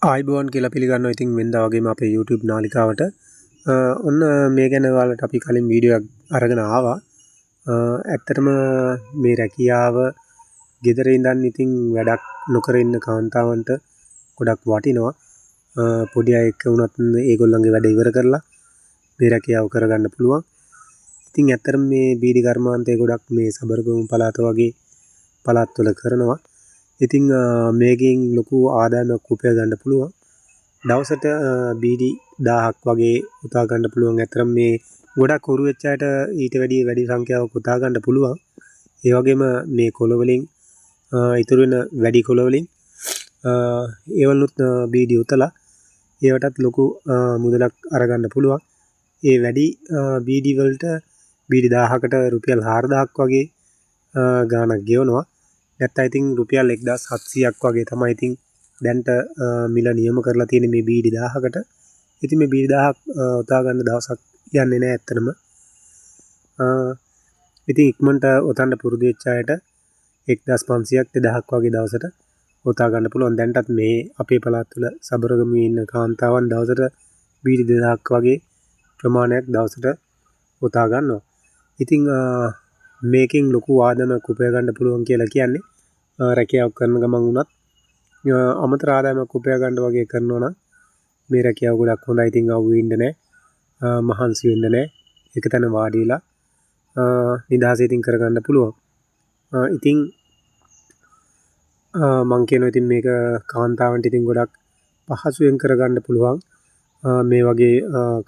ආයිබෝන් කියලා පිළිගන්නවා. ඉතින් වෙනදා වගේම අපේ YouTube නාලිකාවට ඔන්න මේ ගැන ඔයාලට අපි කලින් වීඩියෝ එකක් අරගෙන ආවා. ඇත්තටම මේ රැකියාව ගෙදර ඉඳන් ඉතින් වැඩක් නොකර ඉන්න කාන්තාවන්ට ගොඩක් වටිනවා. පොඩි අය එක්ක වුණත් ඒගොල්ලන්ගේ වැඩ ඉවර කරලා මේ රැකියාව කරගන්න පුළුවන්. ඉතින් ඇත්තටම මේ බීඩි කර්මාන්තය ගොඩක් මේ සබරගමු පළාත වගේ පළාත්වල කරනවා. ඉතින් මේකෙන් ලොකු ආදායමක් උපයා ගන්න පුළුවන්. දවසට බීඩි 1000ක් වගේ උතා ගන්න පුළුවන්. ඇත්තටම මේ ගොඩක් හුරු වෙච්ච අයට ඊට වැඩි සංඛ්‍යාවක් උතා ගන්න පුළුවන්. ඒ වගේම මේ කොළ වලින් ඉතුරු වෙන වැඩි කොළ වලින් ඒවලුත් බීඩි උතලා ඒවටත් ලොකු මුදලක් අරගන්න පුළුවන්. ඒ වැඩි බීඩි වලට බීඩි 1000කට රුපියල් 4000ක් වගේ ගාණක් ගෙවනවා. නැත්නම් ඉතින් රුපියල් 1700ක් වගේ තමයි ඉතින් දැන්ට මිල නියම කරලා තියෙන්නේ මේ බීඩි 1000කට. ඉතින් මේ බීඩි 1000ක් උතා ගන්න දවසක් යන්නේ නැහැ ඇත්තටම. ඉතින් ඉක්මනට උතන්න පුරුදු වෙච්ච අයට 1500ක් 2000ක් වගේ දවසට උතා ගන්න පුළුවන්. දැන්ටත් මේ අපේ පළාත් වල සබරගමුවේ ඉන්න කාන්තාවන් දවසට බීඩි 2000ක් වගේ ප්‍රමාණයක් දවසට උතා ගන්නවා. ඉතින් මේකෙන් ලොකු ආදායමක් උපයා ගන්න පුළුවන් කියලා කියන්නේ රැකියාවක් කරන ගමන් වුණත් අමතර ආදායමක් උපයා ගන්න වගේ කරනවා නම් මේ රැකියාව ගොඩක් හොඳයි. ඉතින් අවු වෙන්න නැහැ, මහන්සි වෙන්න නැහැ. එක තැන වාඩි වෙලා නිදහසේ ඉතින් කරගන්න පුළුවන්. ඉතින් මම කියනවා ඉතින් මේක කාන්තාවන්ට ඉතින් ගොඩක් පහසුවෙන් කරගන්න පුළුවන්. මේ වගේ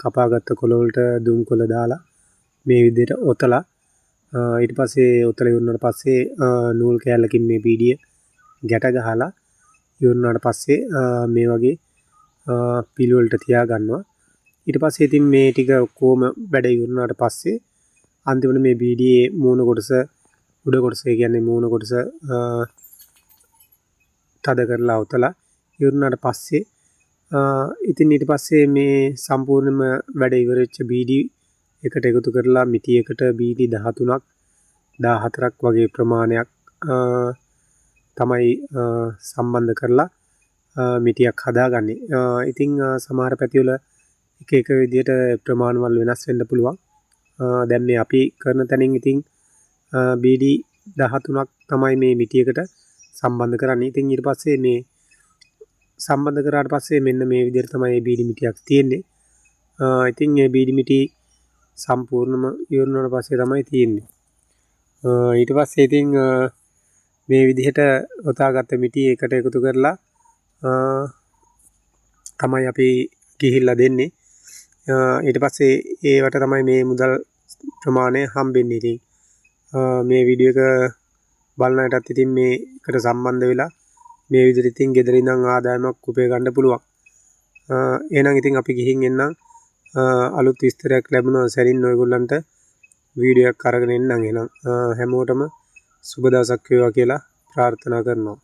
කපාගත්ත කොළ වලට දුම් කොළ දාලා මේ විදිහට ඔතලා ඊට පස්සේ ඔතලා ඉවරනාට පස්සේ නූල් කෑල්ලකින් මේ බීඩිය ගැට ගහලා ඉවරනාට පස්සේ මේ වගේ පිළි වලට තියා ගන්නවා. ඊට පස්සේ ඉතින් මේ ටික කොහොම වැඩ ඉවරනාට පස්සේ අන්තිමට මේ බීඩියේ මූණ කොටස උඩ කොටස කියන්නේ මූණ කොටස තද කරලා ඔතලා ඉවරනාට පස්සේ ඉතින් ඊට පස්සේ මේ සම්පූර්ණයෙන්ම වැඩ ඉවර වෙච්ච බීඩි එකට එකතු කරලා මිටියකට බීඩි 13ක් 14ක් වගේ ප්‍රමාණයක් තමයි සම්බන්ධ කරලා මිටියක් හදාගන්නේ. ඉතින් සමහර පැතිවල එක එක විදිහට ප්‍රමාණවල වෙනස් වෙන්න පුළුවන්. දැන් මේ අපි කරන තැනින් ඉතින් බීඩි 13ක් තමයි මේ මිටියකට සම්බන්ධ කරන්නේ. ඉතින් ඊට පස්සේ මේ සම්බන්ධ කරාට පස්සේ මෙන්න මේ විදිහට තමයි මේ බීඩි මිටියක් තියෙන්නේ. ඉතින් මේ බීඩි මිටි සම්පූර්ණම ඉවර වුණාට පස්සේ තමයි තියෙන්නේ. ඊට පස්සේ ඉතින් මේ විදිහට ඔතාගත්ත මිටි එකට එකතු කරලා තමයි අපි ගිහිල්ලා දෙන්නේ. ඊට පස්සේ ඒවට තමයි මේ මුදල් ප්‍රමාණය හම්බෙන්නේ. ඉතින් මේ වීඩියෝ එක බලන අයටත් ඉතින් මේකට සම්බන්ධ වෙලා මේ විදිහට ඉතින් ගෙදර ඉඳන් ආදායමක් උපය ගන්න පුළුවන්. එහෙනම් ඉතින් අපි ගිහින් එන්නම්. අලුත් විස්තරයක් ලැබුණා සැරින් ඔයගොල්ලන්ට වීඩියෝ එකක් අරගෙන එන්නම්. එහෙනම් හැමෝටම සුබ දවසක් වේවා කියලා ප්‍රාර්ථනා කරනවා.